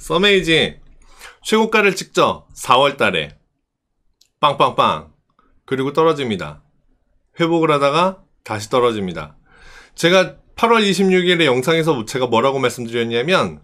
써메이지 최고가를 찍죠. 4월달에 빵빵빵. 그리고 떨어집니다. 회복을 하다가 다시 떨어집니다. 제가 8월 26일에 영상에서 제가 뭐라고 말씀드렸냐면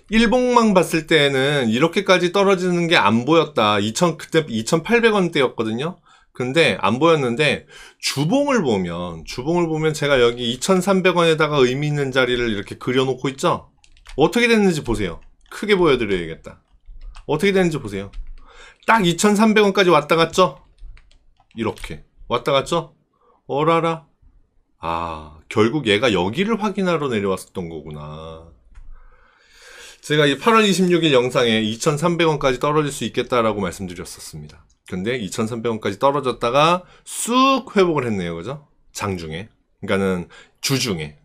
일봉만 봤을 때는 이렇게까지 떨어지는 게 안 보였다. 그때 2,800원대였거든요. 근데 안 보였는데 주봉을 보면 제가 여기 2,300원에다가 의미 있는 자리를 이렇게 그려놓고 있죠. 어떻게 됐는지 보세요. 크게 보여드려야겠다. 어떻게 됐는지 보세요. 딱 2,300원까지 왔다 갔죠? 이렇게 왔다 갔죠? 어라라. 아, 결국 얘가 여기를 확인하러 내려왔었던 거구나. 제가 이 8월 26일 영상에 2,300원까지 떨어질 수 있겠다라고 말씀드렸었습니다. 근데 2,300원까지 떨어졌다가 쑥 회복을 했네요. 그죠? 장중에. 그러니까는 주중에.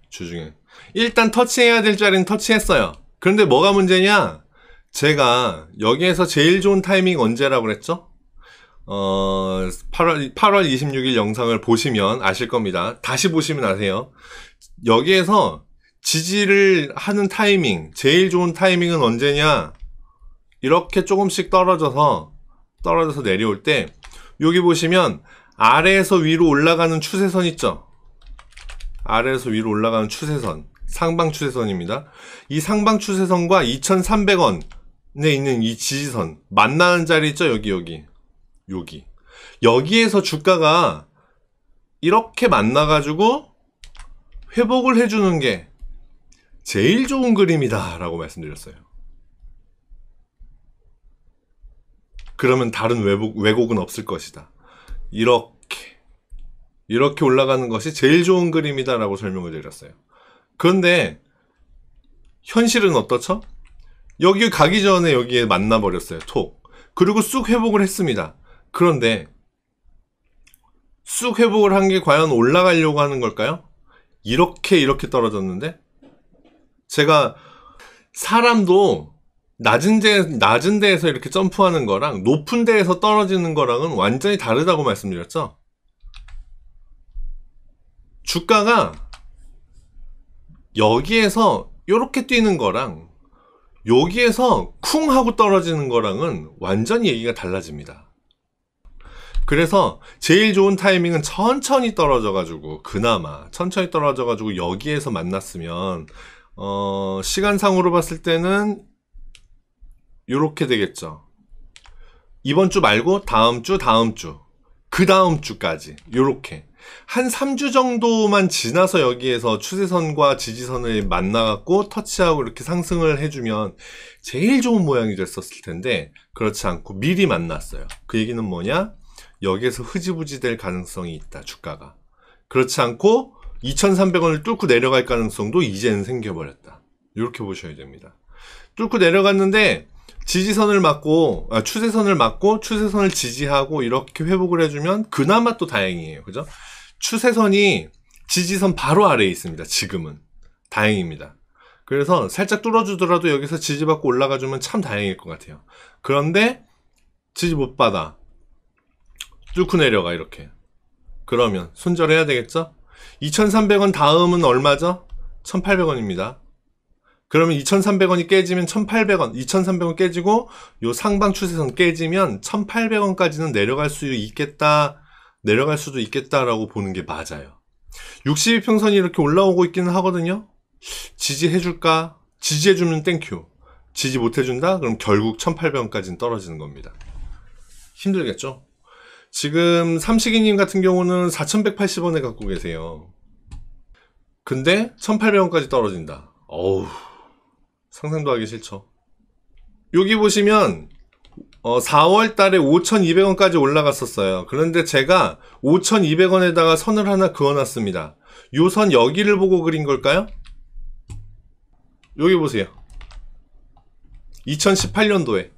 일단 터치해야 될 자리는 터치했어요. 그런데 뭐가 문제냐? 제가 여기에서 제일 좋은 타이밍 언제라고 그랬죠? 8월 26일 영상을 보시면 아실 겁니다. 다시 보시면 아세요. 여기에서 지지를 하는 타이밍, 제일 좋은 타이밍은 언제냐? 이렇게 조금씩 떨어져서 내려올 때, 여기 보시면 아래에서 위로 올라가는 추세선 있죠? 아래에서 위로 올라가는 추세선, 상방 추세선입니다. 이 상방 추세선과 2,300원에 있는 이 지지선 만나는 자리 있죠? 여기. 여기에서 주가가 이렇게 만나가지고 회복을 해주는 게 제일 좋은 그림이다 라고 말씀드렸어요. 그러면 다른 왜곡은 없을 것이다. 이렇게 올라가는 것이 제일 좋은 그림이다 라고 설명을 드렸어요. 그런데 현실은 어떻죠? 여기 가기 전에 여기에 만나버렸어요. 톡. 그리고 쑥 회복을 했습니다. 그런데 쑥 회복을 한 게 과연 올라가려고 하는 걸까요? 이렇게 떨어졌는데, 제가 사람도 낮은 데에서 이렇게 점프하는 거랑 높은 데에서 떨어지는 거랑은 완전히 다르다고 말씀드렸죠. 주가가 여기에서 이렇게 뛰는 거랑 여기에서 쿵 하고 떨어지는 거랑은 완전히 얘기가 달라집니다. 그래서 제일 좋은 타이밍은 천천히 떨어져가지고, 그나마 천천히 떨어져가지고 여기에서 만났으면 시간상으로 봤을 때는 요렇게 되겠죠. 이번 주 말고 다음 주, 그 다음 주까지 요렇게 한 3주 정도만 지나서 여기에서 추세선과 지지선을 만나갖고 터치하고 이렇게 상승을 해주면 제일 좋은 모양이 됐었을 텐데, 그렇지 않고 미리 만났어요. 그 얘기는 뭐냐? 여기에서 흐지부지 될 가능성이 있다, 주가가. 그렇지 않고 2,300원을 뚫고 내려갈 가능성도 이제는 생겨버렸다. 이렇게 보셔야 됩니다. 뚫고 내려갔는데 지지선을 맞고, 추세선을 맞고 추세선을 지지하고 이렇게 회복을 해주면 그나마 또 다행이에요. 그죠? 추세선이 지지선 바로 아래에 있습니다. 지금은. 다행입니다. 그래서 살짝 뚫어주더라도 여기서 지지받고 올라가주면 참 다행일 것 같아요. 그런데 지지 못 받아. 뚫고 내려가 이렇게. 그러면 손절해야 되겠죠? 2,300원 다음은 얼마죠? 1,800원입니다. 그러면 2,300원이 깨지면 1,800원, 2,300원 깨지고 요 상방 추세선 깨지면 1,800원까지는 내려갈 수도 있겠다라고 보는 게 맞아요. 62평선이 이렇게 올라오고 있기는 하거든요. 지지해줄까? 지지해주면 땡큐. 지지 못해준다? 그럼 결국 1,800원까지는 떨어지는 겁니다. 힘들겠죠? 지금 삼식이님 같은 경우는 4,180원에 갖고 계세요. 근데 1,800원까지 떨어진다. 어우, 상상도 하기 싫죠. 여기 보시면 4월 달에 5,200원까지 올라갔었어요. 그런데 제가 5,200원에다가 선을 하나 그어놨습니다. 요 선 여기를 보고 그린 걸까요? 여기 보세요. 2018년도에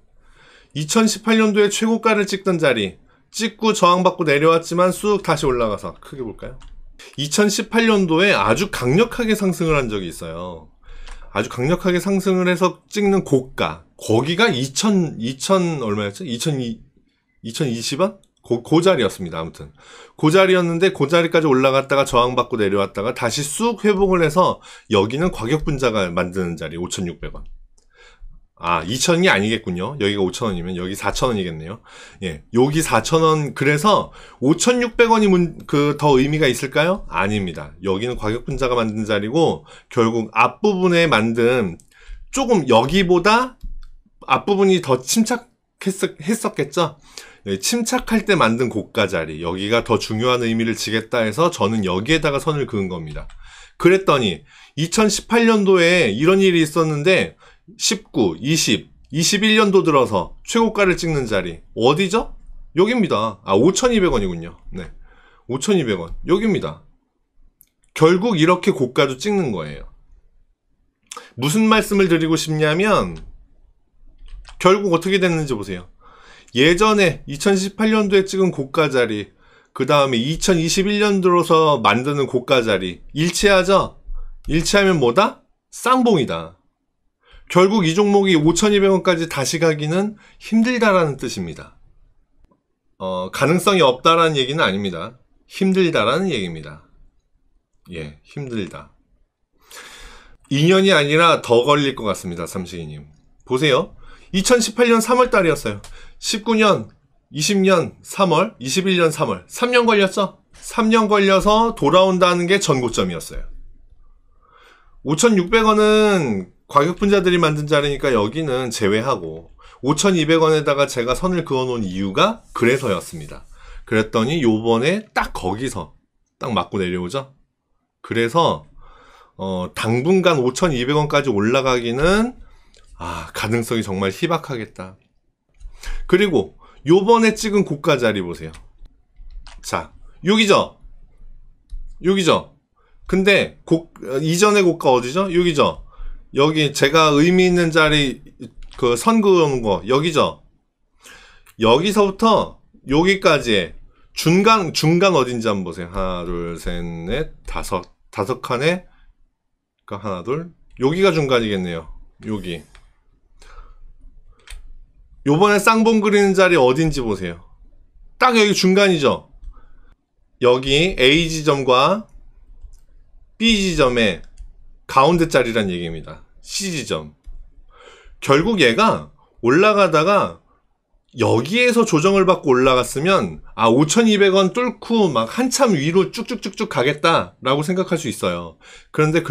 최고가를 찍던 자리 찍고 저항받고 내려왔지만 쑥 다시 올라가서, 크게 볼까요? 2018년도에 아주 강력하게 상승을 한 적이 있어요. 아주 강력하게 상승을 해서 찍는 고가, 거기가 2000 얼마였죠? 2020원? 그 자리였습니다. 아무튼 그 자리였는데, 그 자리까지 올라갔다가 저항받고 내려왔다가 다시 쑥 회복을 해서 여기는 과격 분자가 만드는 자리 5,600원. 아, 2,000이 아니겠군요. 여기가 5,000원이면 여기 4,000원이겠네요. 예, 여기 4,000원. 그래서 5,600원이 더 의미가 있을까요? 아닙니다. 여기는 과격분자가 만든 자리고 결국 앞부분에 만든 조금 여기보다 앞부분이 더 침착했었겠죠? 예, 침착할 때 만든 고가 자리. 여기가 더 중요한 의미를 지겠다 해서 저는 여기에다가 선을 그은 겁니다. 그랬더니 2018년도에 이런 일이 있었는데 19, 20, 21년도 들어서 최고가를 찍는 자리 어디죠? 여기입니다. 아, 5,200원이군요. 네, 5,200원 여기입니다. 결국 이렇게 고가도 찍는 거예요. 무슨 말씀을 드리고 싶냐면 결국 어떻게 됐는지 보세요. 예전에 2018년도에 찍은 고가 자리, 그 다음에 2021년 들어서 만드는 고가 자리 일치하죠? 일치하면 뭐다? 쌍봉이다. 결국 이 종목이 5,200원까지 다시 가기는 힘들다라는 뜻입니다. 가능성이 없다라는 얘기는 아닙니다. 힘들다라는 얘기입니다. 예, 힘들다. 2년이 아니라 더 걸릴 것 같습니다. 삼식이님. 보세요. 2018년 3월 달이었어요. 19년, 20년 3월, 21년 3월. 3년 걸렸죠? 3년 걸려서 돌아온다는 게 전고점이었어요. 5,600원은 과격분자들이 만든 자리니까 여기는 제외하고 5,200원에다가 제가 선을 그어놓은 이유가 그래서였습니다. 그랬더니 요번에 딱 거기서 딱 맞고 내려오죠. 그래서 당분간 5,200원까지 올라가기는 가능성이 정말 희박하겠다. 그리고 요번에 찍은 고가 자리 보세요. 자, 여기죠? 여기죠? 근데 이전의 고가 어디죠? 여기죠? 여기 제가 의미 있는 자리 선 그어놓은 거 여기죠? 여기서부터 여기까지의 중간 어딘지 한번 보세요. 하나, 둘, 셋, 넷, 다섯 칸에 하나, 둘, 여기가 중간이겠네요. 여기. 요번에 쌍봉 그리는 자리 어딘지 보세요. 딱 여기 중간이죠? 여기 A 지점과 B 지점의 가운데 자리란 얘기입니다. C 지점. 결국 얘가 올라가다가 여기에서 조정을 받고 올라갔으면 5,200원 뚫고 막 한참 위로 쭉쭉쭉쭉 가겠다라고 생각할 수 있어요. 그런데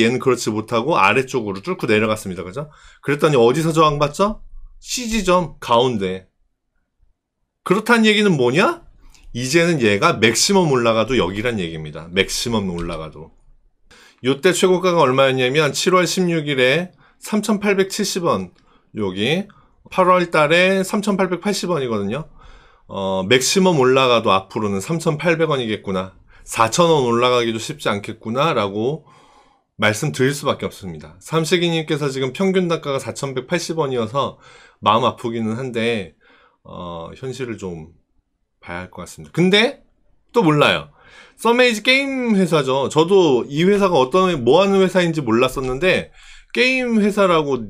얘는 그렇지 못하고 아래쪽으로 뚫고 내려갔습니다. 그죠? 그랬더니 어디서 저항받죠? C 지점 가운데. 그렇다는 얘기는 뭐냐? 이제는 얘가 맥시멈 올라가도 여기란 얘기입니다. 맥시멈 올라가도. 요때 최고가가 얼마였냐면 7월 16일에 3,870원. 여기 8월 달에 3,880원이거든요. 맥시멈 올라가도 앞으로는 3,800원이겠구나. 4,000원 올라가기도 쉽지 않겠구나 라고 말씀드릴 수밖에 없습니다. 삼식이님께서 지금 평균 단가가 4,180원이어서 마음 아프기는 한데 현실을 좀 봐야 할 것 같습니다. 근데 또 몰라요. 서메이지 게임 회사죠. 저도 이 회사가 뭐 하는 회사인지 몰랐었는데 게임 회사라고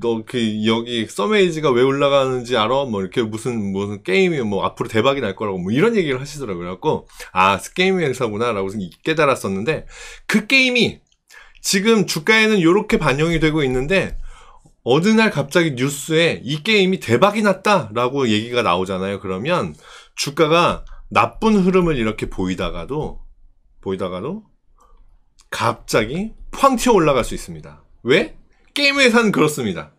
여기 서메이지가 왜 올라가는지 알아? 뭐 이렇게 무슨 게임이 뭐 앞으로 대박이 날 거라고 뭐 이런 얘기를 하시더라고요. 그래갖고 게임 회사구나라고 깨달았었는데 그 게임이 지금 주가에는 이렇게 반영이 되고 있는데 어느 날 갑자기 뉴스에 이 게임이 대박이 났다라고 얘기가 나오잖아요. 그러면 주가가 나쁜 흐름을 이렇게 보이다가도 갑자기 팡 튀어 올라갈 수 있습니다. 왜? 게임 회사는 그렇습니다.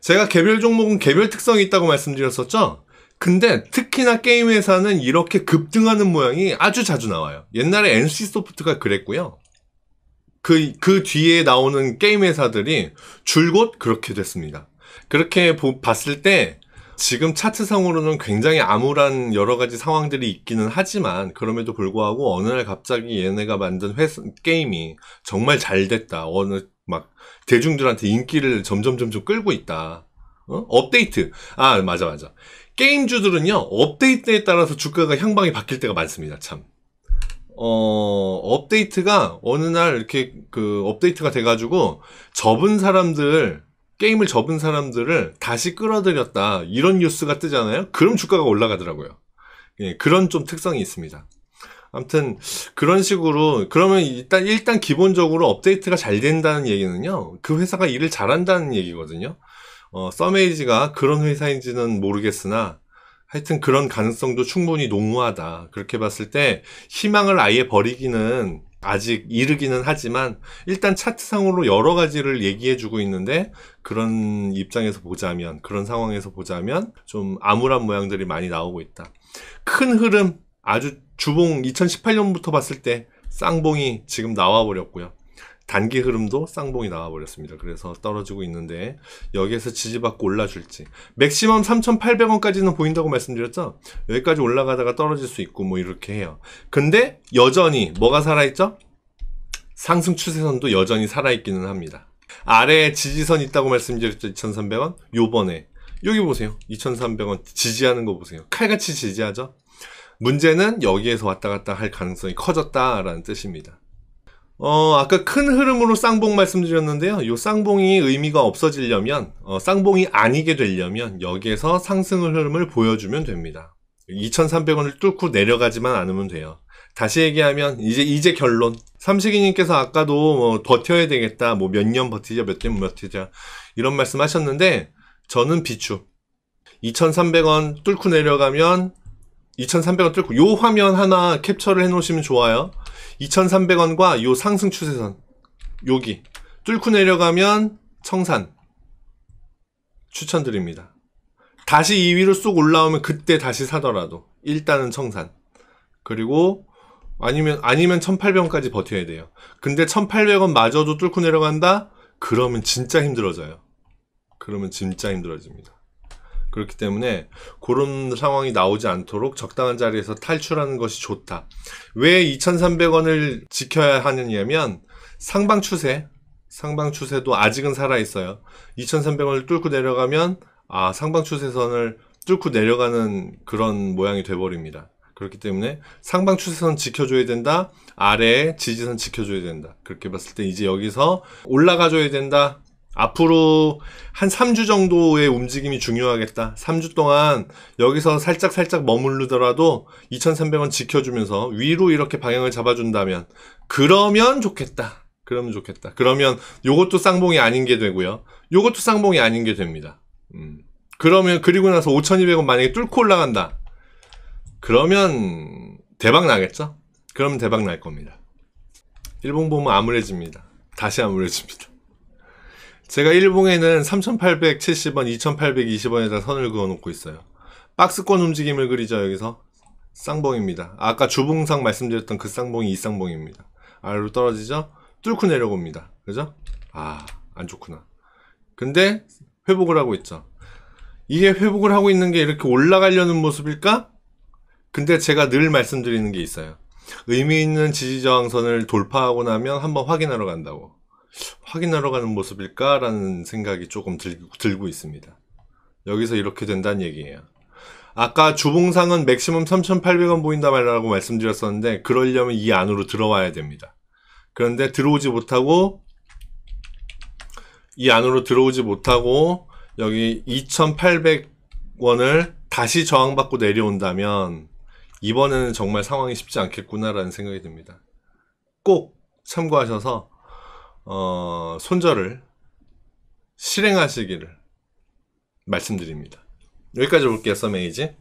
제가 개별 종목은 개별 특성이 있다고 말씀드렸었죠? 근데 특히나 게임 회사는 이렇게 급등하는 모양이 아주 자주 나와요. 옛날에 NC소프트가 그랬고요. 그 뒤에 나오는 게임 회사들이 줄곧 그렇게 됐습니다. 그렇게 봤을 때 지금 차트상으로는 굉장히 암울한 여러 가지 상황들이 있기는 하지만 그럼에도 불구하고 어느 날 갑자기 얘네가 만든 게임이 정말 잘 됐다. 막 대중들한테 인기를 점점 끌고 있다. 업데이트. 맞아. 게임주들은요, 업데이트에 따라서 주가가 향방이 바뀔 때가 많습니다, 참. 업데이트가 어느 날 이렇게 업데이트가 돼가지고 게임을 접은 사람들을 다시 끌어들였다. 이런 뉴스가 뜨잖아요? 그럼 주가가 올라가더라고요. 예, 그런 좀 특성이 있습니다. 아무튼 그런 식으로 그러면 일단 기본적으로 업데이트가 잘 된다는 얘기는요. 그 회사가 일을 잘한다는 얘기거든요. 써메이지가 그런 회사인지는 모르겠으나 하여튼 그런 가능성도 충분히 농후하다. 그렇게 봤을 때 희망을 아예 버리기는 아직 이르기는 하지만 일단 차트상으로 여러 가지를 얘기해주고 있는데 그런 입장에서 보자면, 그런 상황에서 보자면 좀 암울한 모양들이 많이 나오고 있다. 큰 흐름, 아주 주봉 2018년부터 봤을 때 쌍봉이 지금 나와버렸고요. 단기 흐름도 쌍봉이 나와버렸습니다. 그래서 떨어지고 있는데 여기에서 지지받고 올라줄지, 맥시멈 3,800원까지는 보인다고 말씀드렸죠. 여기까지 올라가다가 떨어질 수 있고 뭐 이렇게 해요. 근데 여전히 뭐가 살아있죠? 상승 추세선도 여전히 살아있기는 합니다. 아래에 지지선 있다고 말씀드렸죠. 2,300원. 요번에 여기 보세요. 2,300원 지지하는 거 보세요. 칼같이 지지하죠. 문제는 여기에서 왔다 갔다 할 가능성이 커졌다라는 뜻입니다. 아까 큰 흐름으로 쌍봉 말씀드렸는데요. 요 쌍봉이 의미가 없어지려면, 쌍봉이 아니게 되려면 여기에서 상승 흐름을 보여주면 됩니다. 2,300원을 뚫고 내려가지만 않으면 돼요. 다시 얘기하면 이제 결론. 삼식이님께서 아까도 뭐 버텨야 되겠다, 뭐 몇 년 버티자, 몇 년 버티자 이런 말씀 하셨는데 저는 비추. 2,300원 뚫고 내려가면 2,300원 뚫고 요 화면 하나 캡처를 해 놓으시면 좋아요. 2,300원과 요 상승 추세선 여기 뚫고 내려가면 청산 추천드립니다. 다시 2위로 쏙 올라오면 그때 다시 사더라도 일단은 청산. 그리고 아니면 1,800원까지 버텨야 돼요. 근데 1,800원 마저도 뚫고 내려간다? 그러면 진짜 힘들어져요. 그러면 진짜 힘들어집니다. 그렇기 때문에 그런 상황이 나오지 않도록 적당한 자리에서 탈출하는 것이 좋다. 왜 2,300원을 지켜야 하느냐면 상방 추세도 아직은 살아있어요. 2,300원을 뚫고 내려가면 상방 추세선을 뚫고 내려가는 그런 모양이 돼버립니다. 그렇기 때문에 상방 추세선 지켜줘야 된다. 아래에 지지선 지켜줘야 된다. 그렇게 봤을 때 이제 여기서 올라가줘야 된다. 앞으로 한 3주 정도의 움직임이 중요하겠다. 3주 동안 여기서 살짝 머무르더라도 2,300원 지켜주면서 위로 이렇게 방향을 잡아준다면 그러면 좋겠다. 그러면 요것도 쌍봉이 아닌 게 되고요. 요것도 쌍봉이 아닌 게 됩니다. 그리고 나서 5,200원 만약에 뚫고 올라간다. 그러면 대박 나겠죠? 그러면 대박 날 겁니다. 일봉 보면 암울해집니다. 다시 암울해집니다. 제가 일봉에는 3,870원, 2,820원에다 선을 그어놓고 있어요. 박스권 움직임을 그리죠. 여기서 쌍봉입니다. 아까 주봉상 말씀드렸던 그 쌍봉이 이 쌍봉입니다. 아래로 떨어지죠? 뚫고 내려옵니다. 그죠? 안 좋구나. 근데 회복을 하고 있죠. 이게 회복을 하고 있는 게 이렇게 올라가려는 모습일까? 근데 제가 늘 말씀드리는 게 있어요. 의미 있는 지지저항선을 돌파하고 나면 한번 확인하러 간다고. 확인하러 가는 모습일까라는 생각이 조금 들고 있습니다. 여기서 이렇게 된다는 얘기예요. 아까 주봉상은 맥시멈 3,800원 보인다 말라고 말씀드렸었는데 그러려면 이 안으로 들어와야 됩니다. 그런데 이 안으로 들어오지 못하고 여기 2,800원을 다시 저항받고 내려온다면 이번에는 정말 상황이 쉽지 않겠구나라는 생각이 듭니다. 꼭 참고하셔서 손절을 실행하시기를 말씀드립니다. 여기까지 볼게요. 써메이지.